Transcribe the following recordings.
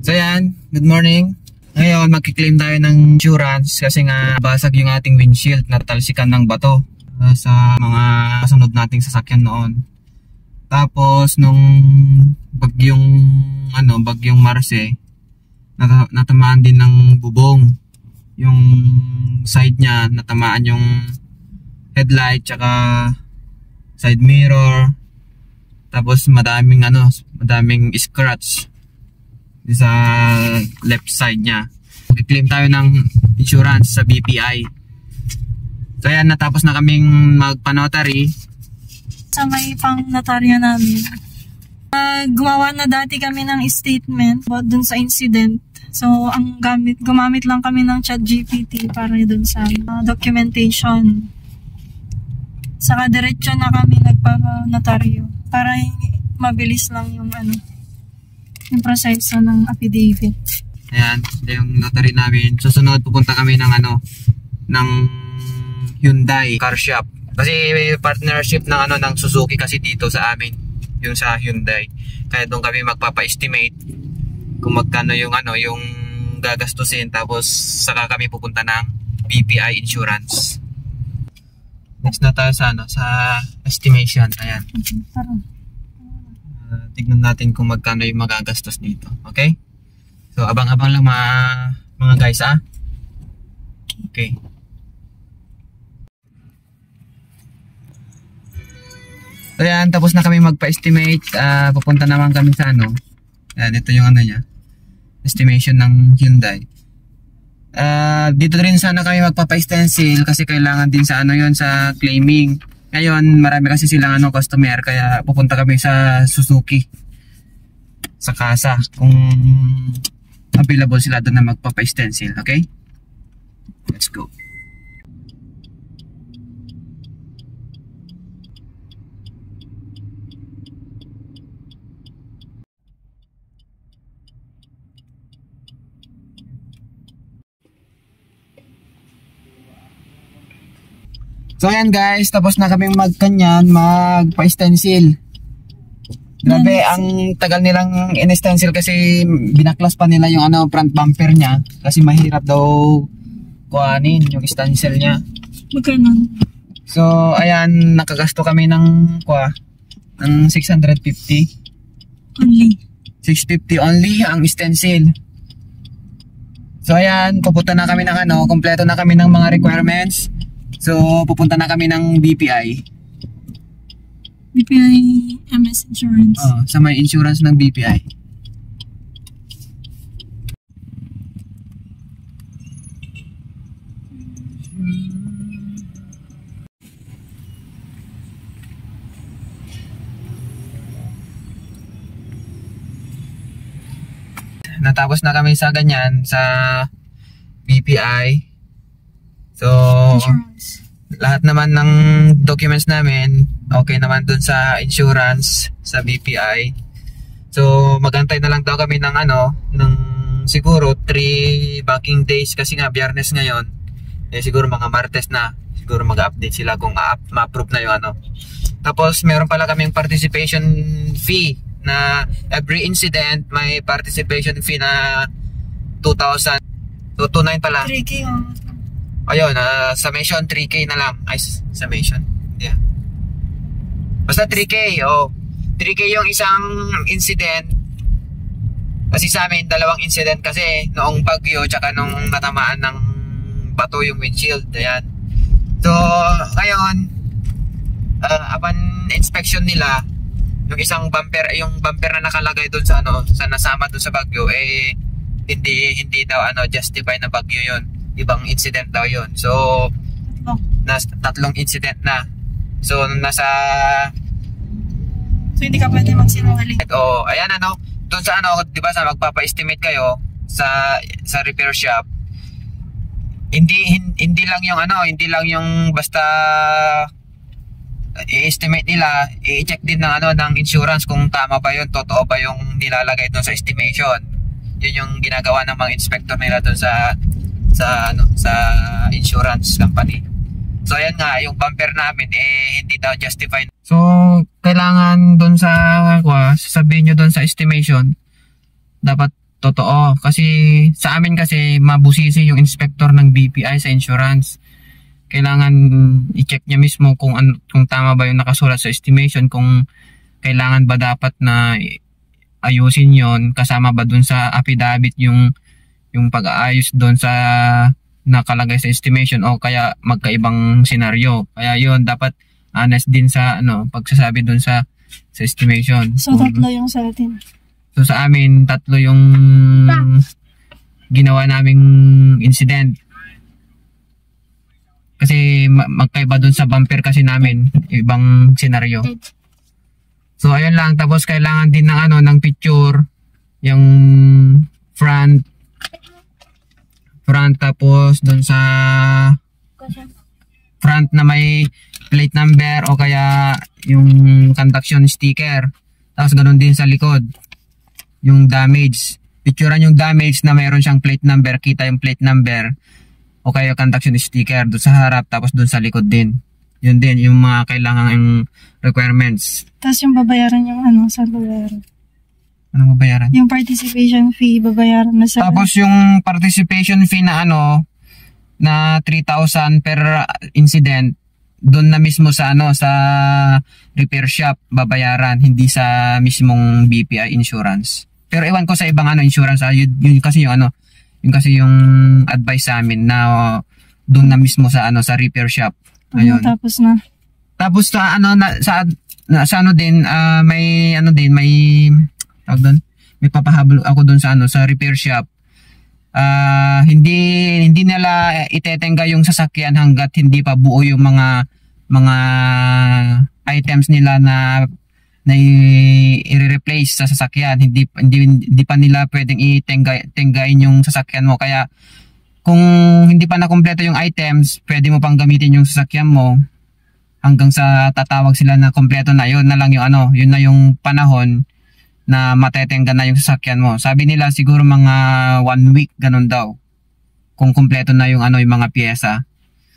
So yan, good morning. Ngayon magki-claim tayo ng insurance kasi nga basag yung ating windshield, natalsikan ng bato sa mga kasunod nating sasakyan noon. Tapos nung bagyong Marce, natamaan din ng bubong. Yung side niya natamaan yung headlight tsaka side mirror. Tapos madaming scratch sa left side niya. Mag-claim tayo ng insurance sa BPI. So ayan, natapos na kaming magpa-notary sa may pang-notaryo namin. Gumawa na dati kami ng statement dun sa incident. So ang gumamit lang kami ng ChatGPT para dun sa documentation. Saka diretso na kami nagpa-notaryo para mabilis lang yung proseso ng affidavit. Ayan, yung notary namin. Susunod pupunta kami ng Hyundai car shop. Kasi may partnership ng Suzuki kasi dito sa amin, yung sa Hyundai. Kaya doon kami magpapa-estimate kung magkano yung gagastusin, tapos saka kami pupunta ng BPI insurance. Next na tayo sa estimation. Ayan. Tignan natin kung magkano yung magagastos dito. Okay? So abang-abang lang mga guys, ah. Okay. So yan, tapos na kami magpa-estimate. Pupunta naman kami sa Ayan, ito yung niya. Estimation ng Hyundai. Dito rin sana kami magpapa-stencil kasi kailangan din sa sa claiming. Ngayon, marami kasi silang customer, kaya pupunta kami sa Suzuki sa kasa kung available sila doon na magpapa-stencil. Okay? Let's go. So ayan guys, tapos na kaming magpa-stencil. Grabe, ang tagal nilang in-stencil kasi binaklas pa nila yung front bumper niya kasi mahirap daw kuhanin yung stencil niya. Magkano? So ayan, nakagasto kami ng 650. Only? 650 only ang stencil. So ayan, pupunta na kami ng kompleto na kami ng mga requirements. So, pupunta na kami ng BPI. BPI MS Insurance. Sa may insurance ng BPI. Natapos na kami sa ganyan, sa BPI. So, insurance. Lahat naman ng documents namin okay naman dun sa insurance sa BPI. So, magantay na lang daw kami ng siguro 3 banking days kasi nga Biyernes ngayon. Siguro mga Martes na. Siguro mag-update sila kung ma-approve na yung Tapos, meron pala kaming participation fee na every incident may participation fee na 2,000. So, 2,900 pala. 3K Ayun, summation 3K na lang. Ay, summation. Yeah. Basta 3K, 3K yung isang incident. Kasi sa amin, 2 incident kasi noong bagyo tsaka nung natamaan ng bato yung windshield. Ayan. So, ngayon, upon inspection nila, yung isang bumper, na nakalagay doon sa nasama doon sa bagyo, hindi daw justify na bagyo yon. Ibang incident daw yun. So, 3 incident na. So, So, hindi ka pwede magsinungaling. Ayan doon sa diba sa magpapa-estimate kayo sa repair shop. Hindi lang yung basta i-estimate nila, i-check din ng insurance kung tama ba yun, totoo ba yung nilalagay doon sa estimation. Yun yung ginagawa ng mga inspector nila doon sa insurance company. So ayan nga, yung bumper namin hindi daw justified. So kailangan doon sa sabihin nyo doon sa estimation, dapat Totoo. Kasi sa amin kasi mabusisi yung inspector ng BPI sa insurance. Kailangan i-check niya mismo kung tama ba yung nakasulat sa estimation, kung kailangan ba dapat na ayusin yon, kasama ba dun sa affidavit yung pag-aayos dun sa nakalagay sa estimation, o kaya magkaibang senaryo. Kaya yon dapat honest din sa pagsasabi dun sa estimation. So, tatlo yung sa atin. So sa amin, 3 yung ginawa naming incident. Kasi magkaiba dun sa bumper kasi namin, ibang senaryo. So ayun lang, tapos kailangan din ng picture, yung front, tapos dun sa front na may plate number o kaya yung conduction sticker. Tapos ganun din sa likod, yung damage. Picturean yung damage na mayroon siyang plate number, kita yung plate number o kaya conduction sticker doon sa harap, tapos doon sa likod din. Yun din yung mga kailangang requirements. Tapos yung babayaran yung sa babayaran. Anong babayaran? Yung participation fee, babayaran na sa... Tapos yung participation fee na na 3,000 per incident, doon na mismo sa sa repair shop babayaran, hindi sa mismong BPI insurance. Pero ewan ko sa ibang insurance, yun kasi yung advice sa amin na doon na mismo sa sa repair shop. Ayun. Tapos na. Tapos sa din may may tawag doon, may papahabol ako doon sa repair shop. Hindi nila itetengga yung sasakyan hanggat hindi pa buo yung mga items nila na i-replace sa sasakyan. Hindi pa nila pwedeng tenggain yung sasakyan mo. Kaya kung hindi pa nakumpleto yung items, pwede mo pang gamitin yung sasakyan mo hanggang sa tatawag sila na kumpleto na. Yun na lang yung yun na yung panahon na matetengga na yung sasakyan mo. Sabi nila siguro mga 1 week ganun daw, kung kumpleto na yung yung mga piyesa.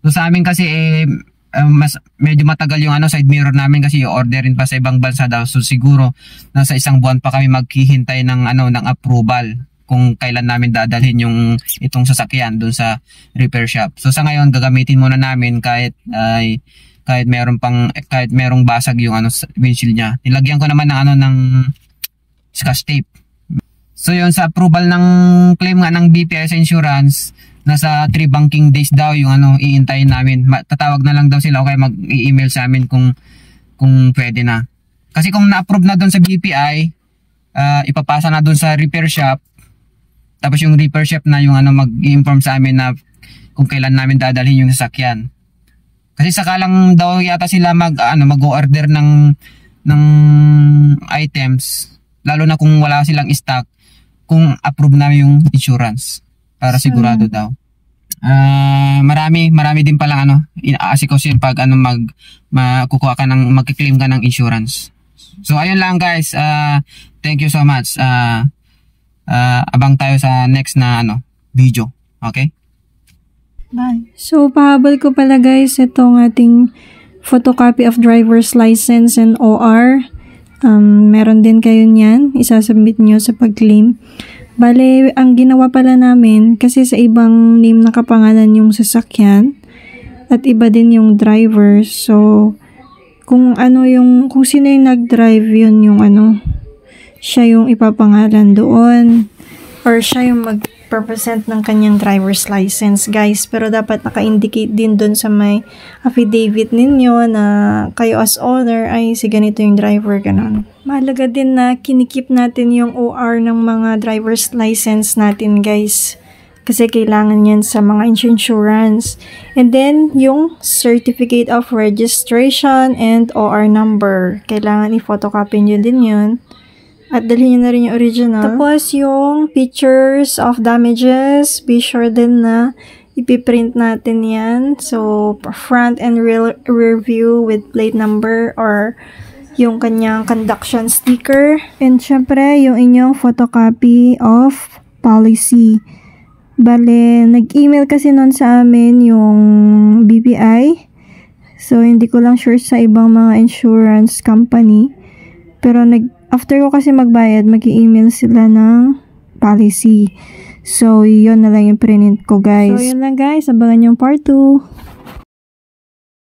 So sa amin kasi medyo matagal yung side mirror namin kasi i-orderin pa sa ibang bansa daw. So siguro nasa 1 buwan pa kami maghihintay ng ng approval kung kailan namin dadalhin yung itong sasakyan dun sa repair shop. So sa ngayon gagamitin muna namin kahit merong basag yung windshield niya. Nilagyan ko naman ng ng scotch tape. So yun, sa approval ng claim nga ng BPI sa insurance, nasa 3 banking days daw yung iintayin namin. Tatawag na lang daw sila o kaya mag-i-email sa amin kung pwede na. Kasi kung na-approve na doon sa BPI, ipapasa na doon sa repair shop. Tapos yung repair shop na yung mag-i-inform sa amin na kung kailan namin dadalhin yung sasakyan. Kasi sakalang daw yata sila mag-order ng items, lalo na kung wala silang stock, kung approve na yung insurance para sigurado daw. Marami din pala inaasikaso yun pag kukuha ka magki-claim ka ng insurance. So ayun lang guys, thank you so much. Abang tayo sa next na video. Okay? Bye. So pahabol ko pala guys itong ating photocopy of driver's license and OR. Meron din kayo niyan, isasubmit nyo sa pag-claim. Bale, ang ginawa pala namin, kasi sa ibang name nakapangalan yung sasakyan, at iba din yung driver. So, kung sino yung nag-drive, yun yung siya yung ipapangalan doon. Or siya yung mag-represent ng kanyang driver's license, guys. Pero dapat naka-indicate din doon sa may affidavit ninyo na kayo as owner ay si ganito yung driver, ganon. Mahalaga din na kinikip natin yung OR ng mga driver's license natin, guys. Kasi kailangan yan sa mga insurance. And then, yung certificate of registration and OR number. Kailangan i-photocopy nyo din yun. At dalhin nyo na rin yung original. Tapos, yung pictures of damages, be sure din na ipiprint natin yan. So, front and rear view with plate number or yung kanyang conduction sticker. And syempre, yung inyong photocopy of policy. Bale, nag-email kasi nun sa amin yung BPI. So, hindi ko lang sure sa ibang mga insurance company. Pero after ko kasi magbayad, mag-i-email sila ng policy. So, yun na lang yung print ko, guys. So, yun lang guys. Abangan yung part 2.